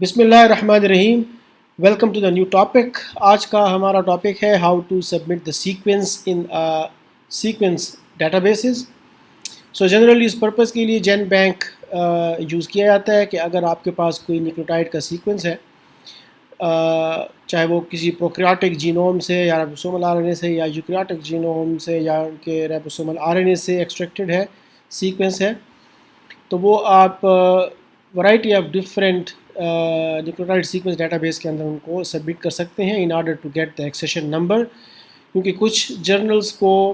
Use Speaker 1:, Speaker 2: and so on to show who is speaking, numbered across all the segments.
Speaker 1: بسم اللہ الرحمن الرحیم. Welcome to the new topic. آج کا ہمارا ٹاپک ہے how to submit the sequence in sequence databases. So generally اس پرپز کے لیے جین بینک یوز کیا جاتا ہے کہ اگر آپ کے پاس کوئی نیوکلیوٹائڈ کا سیکوینس ہے، چاہے وہ کسی پروکریاٹک جینوم سے یا ریبوسومل آر این اے سے یا یوکریاٹک جینوم سے یا ان کے ریبوسومل آر این اے سے ایکسٹریکٹڈ ہے سیکوینس ہے، تو وہ آپ variety of different nucleotide sequence database کے اندر ان کو سبمٹ کر سکتے ہیں in order to get the accession number. کیونکہ کچھ جرنلز کو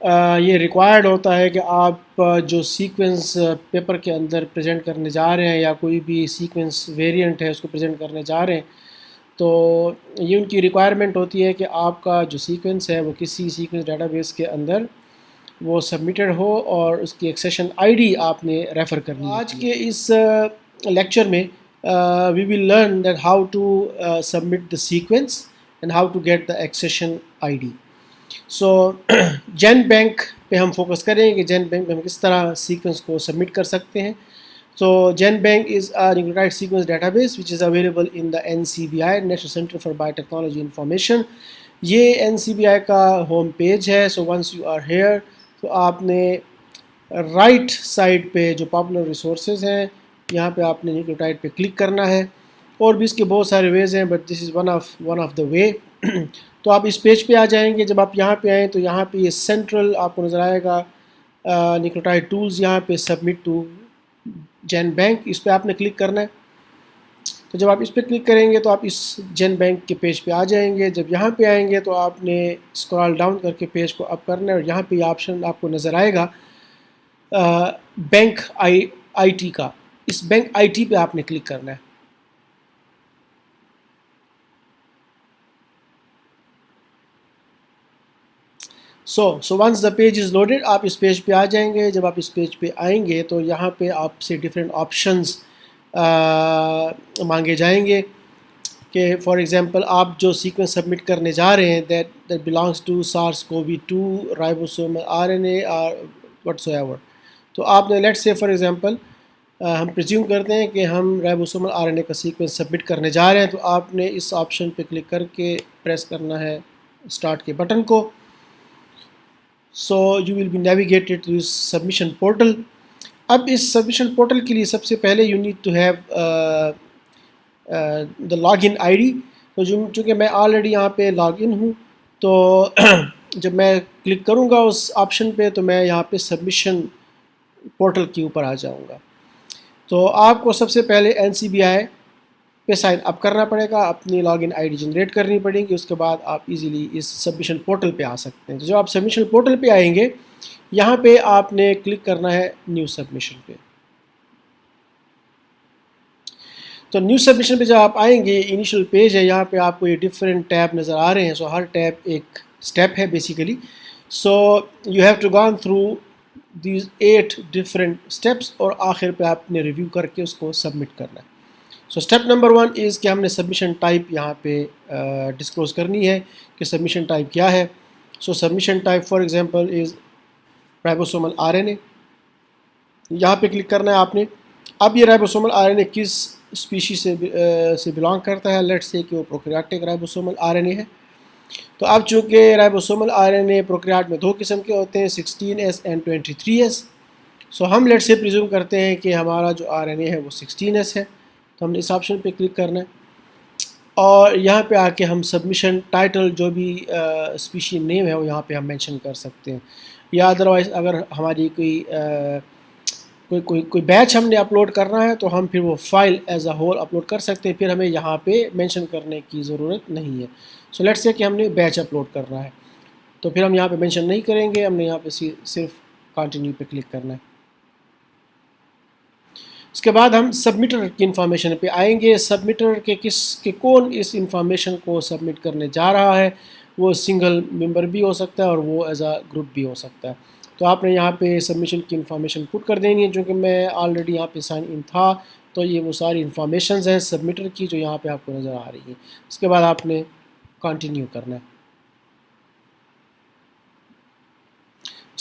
Speaker 1: یہ ریکوائرڈ ہوتا ہے کہ آپ جو سیکوینس پیپر کے اندر پریزنٹ کرنے جا رہے ہیں یا کوئی بھی سیکوینس ویریئنٹ ہے اس کو پریزنٹ کرنے جا رہے ہیں، تو یہ ان کی ریکوائرمنٹ ہوتی ہے کہ آپ کا جو سیکوینس ہے وہ کسی سیکوینس ڈیٹا بیس کے اندر وہ سبمیٹڈ ہو اور اس کی ایکسیشن آئی ڈی آپ نے ریفر کرنی ہے. آج کے اس لیکچر میں we will learn that how to submit the sequence and how to get the accession ID. So GenBank پہ ہم فوکس کریں کہ جین بینک میں ہم کس طرح سیکوینس کو سبمٹ کر سکتے ہیں. So GenBank is a nucleotide sequence database which is available in the NCBI National Center for Biotechnology Information. یہ NCBI کا ہوم پیج ہے. So once you are here تو آپ نے رائٹ سائڈ پہ جو پاپولر ریسورسز ہیں یہاں پہ آپ نے نیوکلیوٹائڈ پہ کلک کرنا ہے. اور بھی اس کے بہت سارے ویز ہیں but this is one of the way. تو آپ اس پیج پہ آ جائیں گے. جب آپ یہاں پہ آئیں تو یہاں پہ یہ سینٹرل آپ کو نظر آئے گا نیوکلیوٹائڈ ٹولز، یہاں پہ سبمٹ ٹو جین بینک، اس پہ آپ نے کلک کرنا ہے. تو جب آپ اس پہ کلک کریں گے تو آپ اس جین بینک کے پیج پہ آ جائیں گے. جب یہاں پہ آئیں گے تو آپ نے اسکرال ڈاؤن کر کے پیج کو اپ کرنا ہے اور یہاں پہ یہ آپشن آپ کو نظر آئے گا بینک آئی ٹی کا. اس بینک آئی ٹی پہ آپ نے کلک کرنا ہے. So once the page is loaded آپ اس پیج پہ آ جائیں گے. جب آپ اس پیج پہ آئیں گے تو یہاں پہ آپ سے ڈفرینٹ آپشنز مانگے جائیں گے کہ فار ایگزامپل آپ جو سیکوینس سبمٹ کرنے جا رہے ہیں that belongs to SARS-CoV-2 ribosomal R N A اور وٹس ایور. تو آپ نے لیٹ سے فار ایگزامپل ہم پریزیوم کرتے ہیں کہ ہم رائبوسومل آر این اے کا سیکوینس سبمٹ کرنے جا رہے ہیں، تو آپ نے اس آپشن پہ کلک کر کے پریس کرنا ہے اسٹارٹ کے بٹن کو. So you will be navigated to submission portal. اب اس سبمیشن پورٹل کے لیے سب سے پہلے you need to have the log in I D. تو چونکہ میں آلریڈی یہاں پہ لاگ ان ہوں تو جب میں کلک کروں گا اس آپشن پہ تو میں یہاں پہ سبمیشن پورٹل کے اوپر آ جاؤں گا. تو آپ کو سب سے پہلے NCBI پہ سائن اپ کرنا پڑے گا، اپنی log in I D generate کرنی پڑے گی. اس کے بعد آپ ایزیلی اس سبمیشن پورٹل پہ آ سکتے ہیں. تو جب آپ سبمیشن پورٹل پہ آئیں گے یہاں پہ آپ نے کلک کرنا ہے نیو سبمیشن پہ. تو نیو سبمیشن پہ جب آپ آئیں گے انیشیل پیج ہے، یہاں پہ آپ کو یہ ڈفرینٹ ٹیب نظر آ رہے ہیں. سو ہر ٹیب ایک اسٹیپ ہے basically. So you have to gone through these 8 different steps اور آخر پہ آپ نے ریویو کر کے اس کو سبمٹ کرنا ہے. سو اسٹیپ نمبر 1 از کہ ہم نے سبمیشن ٹائپ یہاں پہ ڈسکلوز کرنی ہے کہ سبمیشن ٹائپ کیا ہے. So submission type for example is ribosomal R N A. یہاں پہ کلک کرنا ہے آپ نے. اب یہ رائبوسومل آر این اے کس اسپیشی سے بلانگ کرتا ہے، لیٹس سے کہ وہ پروکریاٹک رائبوسومل آر این اے ہے. تو اب چونکہ رائبوسومل آر این اے پروکریاٹ میں 2 قسم کے ہوتے ہیں، 16S اینڈ 23S. سو ہم لیٹ سے پریزیوم کرتے ہیں کہ ہمارا جو آر این اے ہے وہ 16S ہے. تو ہم نے اس آپشن پہ کلک کرنا ہے اور یہاں پہ آ کے ہم سبمیشن ٹائٹل جو بھی اسپیشی نیم ہے وہ یہاں پہ ہم مینشن کر سکتے ہیں. یا ادروائز اگر ہماری کوئی بیچ ہم نے اپلوڈ کرنا ہے تو ہم پھر وہ file as a whole upload کر سکتے ہیں، پھر ہمیں یہاں پہ مینشن کرنے کی ضرورت نہیں ہے. سو لیٹس سے کہ ہم نے بیچ اپلوڈ کرنا ہے تو پھر ہم یہاں پہ مینشن نہیں کریں گے، ہم نے یہاں پہ صرف کنٹینیو پہ کلک کرنا ہے. اس کے بعد ہم سبمیٹر کی انفارمیشن پہ آئیں گے. سبمیٹر کے کون اس انفارمیشن کو سبمٹ کرنے جا رہا ہے، وہ سنگل ممبر بھی ہو سکتا ہے اور وہ ایز اے گروپ بھی ہو سکتا ہے. تو آپ نے یہاں پہ سبمیشن کی انفارمیشن پٹ کر دینی ہے. چونکہ میں آلریڈی یہاں پہ سائن ان تھا تو یہ وہ ساری انفارمیشنز ہیں سبمیٹر کی جو یہاں پہ آپ کو نظر آ رہی ہیں. اس کے بعد آپ نے کنٹینیو کرنا ہے.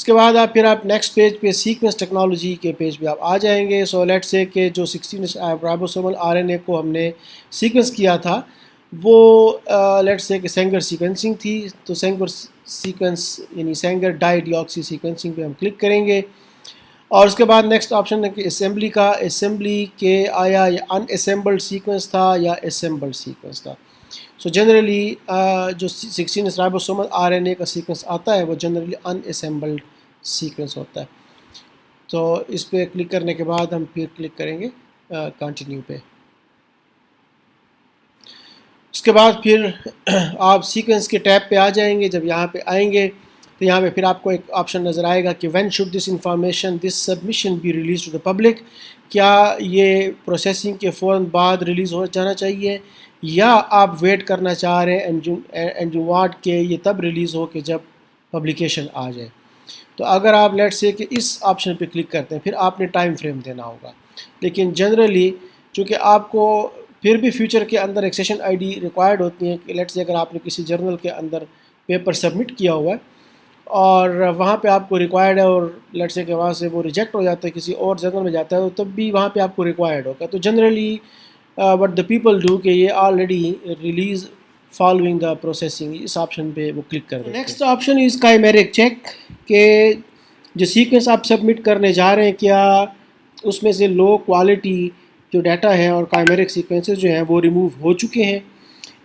Speaker 1: اس کے بعد آپ نیکسٹ پیج پہ سیکوینس ٹیکنالوجی کے پیج پہ آپ آ جائیں گے. سو لیٹ سے کہ جو 16 رائبوسومل RNA کو ہم نے سیکوینس کیا تھا وہ لیٹ سے کہ سینگر سیکوینسنگ تھی. تو سینگر سیکوینس یعنی سینگر ڈائی ڈی آکسی سیکوینسنگ پہ ہم کلک کریں گے. اور اس کے بعد نیکسٹ آپشن ہے کہ اسمبلی کا. اسمبلی کے آیا یہ ان اسمبلڈ سیکوینس تھا یا اسمبلڈ سیکوینس تھا. سو جنرلی جو 16 رائبوسومل RNA کا سیکوینس آتا ہے وہ جنرلی ان اسمبلڈ سیکوینس ہوتا ہے. تو اس پہ کلک کرنے کے بعد ہم پھر کلک کریں گے کنٹینیو پہ. اس کے بعد پھر آپ سیکوینس کے ٹیب پہ آ جائیں گے. جب یہاں پہ آئیں گے تو یہاں پہ پھر آپ کو ایک آپشن نظر آئے گا کہ when should this information this submission be release to the public. کیا یہ پروسیسنگ کے فوراً بعد ریلیز ہو جانا چاہیے یا آپ ویٹ کرنا چاہ رہے ہیں اینڈ یو وانٹ کہ یہ تب ریلیز ہو کہ جب پبلیکیشن آ جائے. تو اگر آپ لیٹ سے کہ اس آپشن پہ کلک کرتے ہیں پھر آپ نے ٹائم فریم دینا ہوگا. لیکن جنرلی چونکہ آپ کو پھر بھی فیوچر کے اندر ایک سیشن ID ریکوائرڈ ہوتی ہیں کہ لیٹ سے اگر آپ نے کسی جرنل کے اندر پیپر سبمٹ کیا ہوا ہے اور وہاں پہ آپ کو ریکوائرڈ ہے اور لیٹ سے کہ وہاں سے وہ ریجیکٹ ہو جاتا ہے کسی اور جرنل میں جاتا ہے تو تب بھی وہاں پہ آپ کو ریکوائرڈ ہوگا. تو generally what the people do کہ یہ already release following the processing اس آپشن پہ وہ کلک کر دیں. Next option is chimeric check کہ جو سیکوینس آپ سبمٹ کرنے جا رہے ہیں کیا اس میں سے لو کوالٹی جو ڈیٹا ہے اور کائمیرک سیکوینسز جو ہیں وہ ریموو ہو چکے ہیں.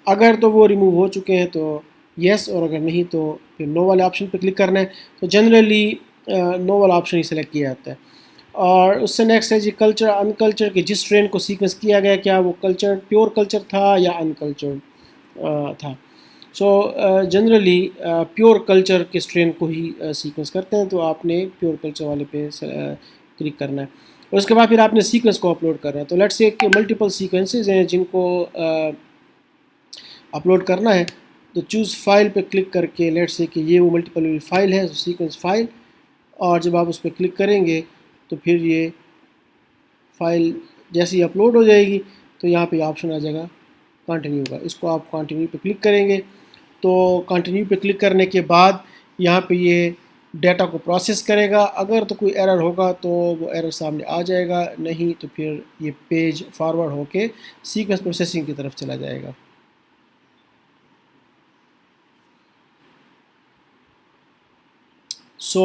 Speaker 1: اگر تو وہ ریموو ہو چکے ہیں تو یس اور اگر نہیں تو پھر نو والے آپشن پہ کلک کرنا ہے. تو جنرلی نو والا آپشن ہی سلیکٹ کیا جاتا ہے. اور اس سے نیکسٹ ہے جی کلچر ان کلچر کہ جس اسٹرین کو سیکوینس کیا گیا کیا وہ کلچر پیور کلچر تھا یا ان کلچر تھا. سو جنرلی پیور کلچر کے اسٹرین کو ہی سیکوینس کرتے ہیں تو آپ نے پیور کلچر والے پہ کلک کرنا ہے. اور اس کے بعد پھر آپ نے سیکوینس کو اپلوڈ کرنا ہے. تو لیٹس سے کہ ملٹیپل سیکوینسز ہیں جن کو اپلوڈ کرنا ہے تو چوز فائل پہ کلک کر کے لیٹ سے کہ یہ وہ ملٹیپل فائل ہے سیکوینس فائل. اور جب آپ اس پہ کلک کریں گے تو پھر یہ فائل جیسے ہی اپلوڈ ہو جائے گی تو یہاں پہ آپشن آ جائے گا کنٹینیو کا. اس کو آپ کنٹینیو پہ کلک کریں گے تو کنٹینیو پہ کلک کرنے کے بعد یہاں پہ یہ ڈیٹا کو پروسیس کرے گا. اگر تو کوئی ایرر ہوگا تو وہ ایرر سامنے آ جائے گا, نہیں تو پھر یہ پیج فارورڈ ہو کے سیکوینس پروسیسنگ کی طرف چلا جائے گا. سو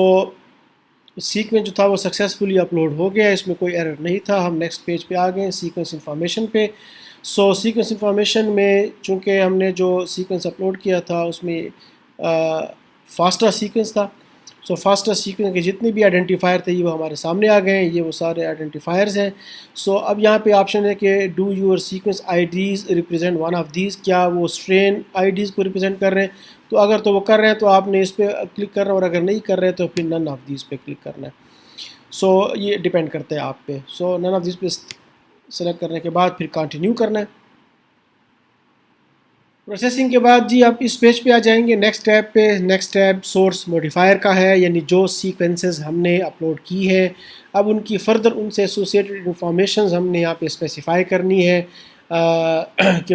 Speaker 1: سیکوینس جو تھا وہ سکسیزفلی اپلوڈ ہو گیا, اس میں کوئی ایرر نہیں تھا. ہم نیکسٹ پیج پہ آ گئے سیکوینس انفارمیشن پہ. سو سیکوینس انفارمیشن میں چونکہ ہم نے جو سیکوینس اپلوڈ کیا تھا اس میں فاسٹا سیکوینس تھا. سو فاسٹا سیکوینس کے جتنے بھی آئیڈینٹیفائر تھے یہ وہ ہمارے سامنے آ گئے ہیں, یہ وہ سارے آئیڈینٹیفائرز ہیں. سو اب یہاں پہ آپشن ہے کہ do your sequence IDs represent one of these, کیا وہ اسٹرین IDs کو ریپرزینٹ کر رہے ہیں. تو اگر تو وہ کر رہے ہیں تو آپ نے اس پہ کلک کرنا ہے اور اگر نہیں کر رہے تو پھر نن آف دیز پہ کلک کرنا ہے. سو یہ ڈیپینڈ کرتا ہے آپ پہ. سو نن آف دیز پہ سلیکٹ کرنے کے بعد پھر کنٹینیو کرنا ہے. پروسیسنگ کے بعد جی آپ اس پیج پہ آ جائیں گے نیکسٹ ٹیب پہ. نیکسٹ ٹیب سورس موڈیفائر کا ہے, یعنی جو سیکوینسز ہم نے اپلوڈ کی ہے اب ان کی فردر ان سے ایسوسیٹڈ انفارمیشنز ہم نے یہاں پہ اسپیسیفائی کرنی ہے کہ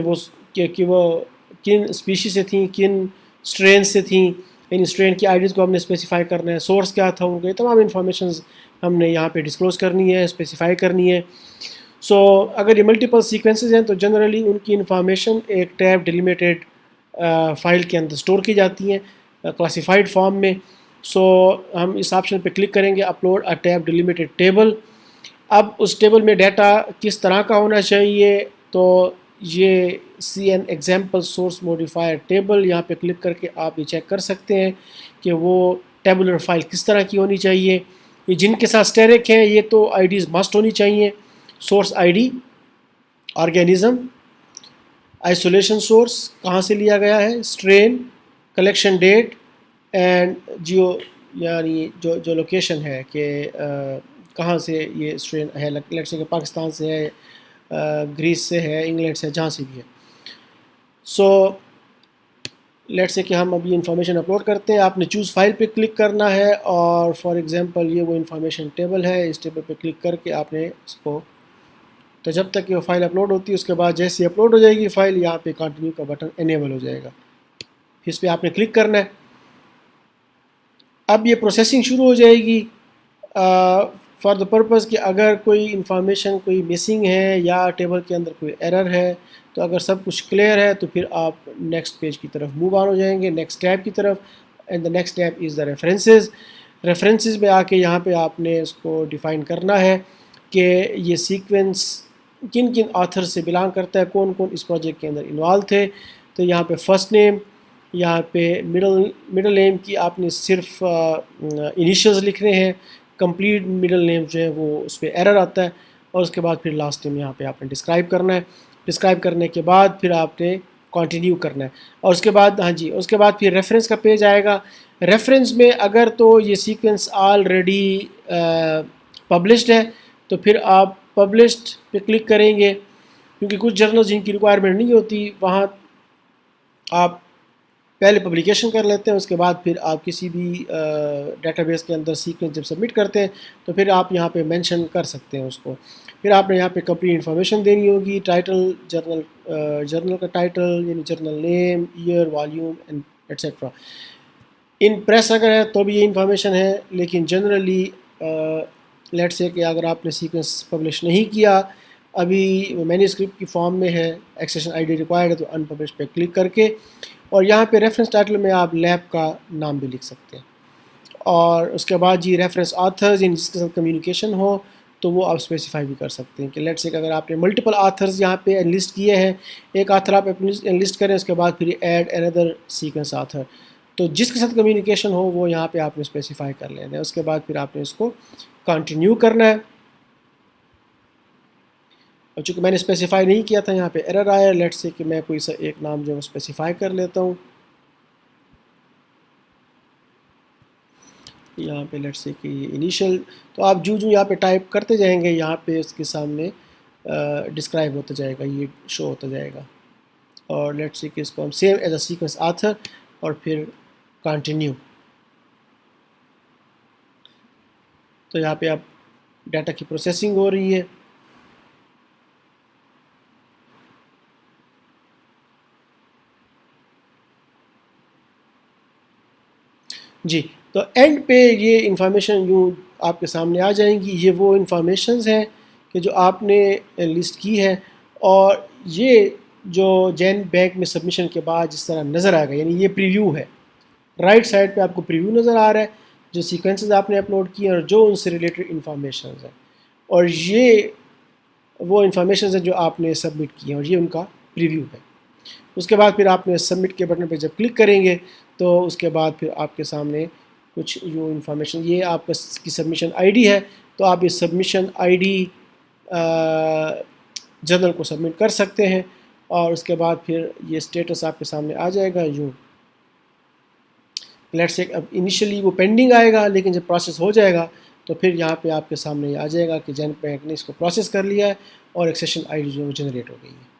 Speaker 1: وہ کن اسپیشیز سے تھیں, کن اسٹرین سے تھیں, یعنی اسٹرین کی IDs کو ہم نے اسپیسیفائی کرنا ہے, سورس کیا تھا ان کے, تمام انفارمیشنز ہم نے یہاں پہ ڈسکلوز کرنی ہے, اسپیسیفائی کرنی ہے. سو اگر یہ ملٹیپل سیکوینسز ہیں تو جنرلی ان کی انفارمیشن ایک ٹیب ڈیلیمیٹڈ فائل کے اندر اسٹور کی جاتی ہیں کلاسیفائڈ فارم میں. سو ہم اس آپشن پہ کلک کریں گے اپلوڈ اے ٹیب ڈیلیمیٹڈ ٹیبل. اب اس ٹیبل میں ڈیٹا کس طرح کا ہونا چاہیے, تو یہ CN example source modifier table, یہاں پہ کلک کر کے آپ یہ چیک کر سکتے ہیں کہ وہ ٹیبولر فائل کس طرح کی ہونی چاہیے. یہ جن کے ساتھ اسٹیرک ہیں یہ تو IDs مسٹ ہونی چاہیے. Source ID, organism, isolation source کہاں سے لیا گیا ہے, strain, collection date and geo یعنی جو لوکیشن ہے کہ کہاں سے یہ اسٹرین ہے, لیٹ سے کہ پاکستان سے ہے, گریس سے ہے, انگلینڈ سے, جہاں سے بھی ہے. سو لیٹ سے کہ ہم ابھی انفارمیشن اپلوڈ کرتے ہیں. آپ نے چوز فائل پہ کلک کرنا ہے اور فار ایگزامپل یہ وہ انفارمیشن ٹیبل ہے, اس ٹیبل پہ کلک کر کے آپ نے اس کو, تو جب تک یہ فائل اپلوڈ ہوتی ہے اس کے بعد جیسے ہی اپلوڈ ہو جائے گی فائل یہاں پہ کنٹینیو کا بٹن انیبل ہو جائے گا, اس پہ آپ نے کلک کرنا ہے. اب یہ پروسیسنگ شروع ہو جائے گی فار دا پرپز کہ اگر کوئی انفارمیشن کوئی مسنگ ہے یا ٹیبل کے اندر کوئی ایرر ہے، تو اگر سب کچھ کلیئر ہے تو پھر آپ نیکسٹ پیج کی طرف موو آن ہو جائیں گے، نیکسٹ ٹیب کی طرف. And the next tab is the references. References میں آ کے یہاں پہ آپ نے اس کو ڈیفائن کرنا ہے کہ یہ سیکوینس کن کن آتھر سے بلانگ کرتا ہے، کون کون اس پروجیکٹ کے اندر انوالو تھے. تو یہاں پہ فرسٹ نیم، یہاں پہ مڈل نیم کی آپ نے صرف انیشلز لکھنے ہیں. کمپلیٹ مڈل نیم جو ہے وہ اس پہ ایرر آتا ہے. اور اس کے بعد پھر لاسٹ نیم یہاں پہ آپ نے ڈسکرائب کرنا ہے. ڈسکرائب کرنے کے بعد پھر آپ نے کنٹینیو کرنا ہے. اور اس کے بعد اس کے بعد پھر ریفرنس کا پیج آئے گا. ریفرنس میں اگر تو یہ سیکوینس آلریڈی پبلشڈ ہے تو پھر آپ پبلشڈ پہ کلک کریں گے، کیونکہ کچھ جرنلز جن کی ریکوائرمنٹ نہیں ہوتی وہاں آپ پہلے پبلیکیشن کر لیتے ہیں، اس کے بعد پھر آپ کسی بھی ڈیٹا بیس کے اندر سیکوینس جب سبمٹ کرتے ہیں تو پھر آپ یہاں پہ مینشن کر سکتے ہیں اس کو. پھر آپ نے یہاں پہ کمپلیٹ انفارمیشن دینی ہوگی، ٹائٹل جرنل کا ٹائٹل یعنی journal name, year, volume and etcetera. In press اگر ہے تو بھی یہ انفارمیشن ہے، لیکن جنرلی لیٹ سے کہ اگر آپ نے سیکوینس پبلش نہیں کیا، ابھی وہ مینیوسکرپٹ کی فارم میں ہے، ایکسیشن آئی ڈی ریکوائرڈ ہے، تو ان پبلش پہ کلک کر کے، اور یہاں پہ ریفرنس ٹائٹل میں آپ لیب کا نام بھی لکھ سکتے ہیں. اور اس کے بعد ریفرنس آتھرز یعنی جس کے ساتھ کمیونیکیشن ہو تو وہ آپ اسپیسیفائی بھی کر سکتے ہیں کہ لیٹ سے کہ اگر آپ نے ملٹیپل آتھرز یہاں پہ انلسٹ کیے ہیں، ایک آتھر آپ انلسٹ کریں، اس کے بعد پھر ایڈ اندر سیکوینس آتھر، تو جس کے ساتھ کمیونیکیشن ہو وہ یہاں پہ آپ نے اسپیسیفائی کر لینا ہے. اس کے بعد پھر آپ نے اس کو کنٹینیو کرنا ہے. اور چونکہ میں نے اسپیسیفائی نہیں کیا تھا یہاں پہ ایرر آیا، لیٹ سے کہ میں کوئی سا ایک نام جو ہے اسپیسیفائی کر لیتا ہوں. یہاں پہ لیٹ سے کہ یہ انیشل، تو آپ جو یہاں پہ ٹائپ کرتے جائیں گے یہاں پہ اس کے سامنے ڈسکرائب ہوتا جائے گا، یہ شو ہوتا جائے گا. اور لیٹ سے کہ اس کو ہم save as a sequence author اور پھر کنٹینیو. تو یہاں پہ اب ڈیٹا کی پروسیسنگ ہو رہی ہے. جی، تو اینڈ پہ یہ انفارمیشن یوں آپ کے سامنے آ جائیں گی. یہ وہ انفارمیشنز ہیں کہ جو آپ نے لسٹ کی ہے، اور یہ جو جین بینک میں سبمیشن کے بعد جس طرح نظر آئے گا، یعنی یہ پریویو ہے. رائٹ سائڈ پہ آپ کو پریویو نظر آ رہا ہے، جو سیکوینسز آپ نے اپلوڈ کیے ہیں اور جو ان سے ریلیٹڈ انفارمیشنز ہیں، اور یہ وہ انفارمیشنز ہیں جو آپ نے سبمٹ کی ہیں، اور یہ ان کا پریویو ہے. اس کے بعد پھر آپ نے سبمٹ کے بٹن پہ جب کلک کریں گے تو اس کے بعد پھر آپ کے سامنے کچھ یوں انفارمیشن، یہ آپ کی سبمیشن آئی ڈی ہے، تو آپ اس سبمیشن آئی ڈی جرنل کو سبمٹ کر سکتے ہیں. اور اس کے بعد پھر یہ اسٹیٹس آپ کے سامنے آ جائے گا. یوں لیٹ سے اب انیشلی وہ پینڈنگ آئے گا، لیکن جب پروسیس ہو جائے گا تو پھر یہاں پہ آپ کے سامنے آ جائے گا کہ جین بینک نے اس کو پروسیس کر لیا ہے اور ایک سیشن آئی ڈی جو ہے وہ جنریٹ ہو گئی ہے.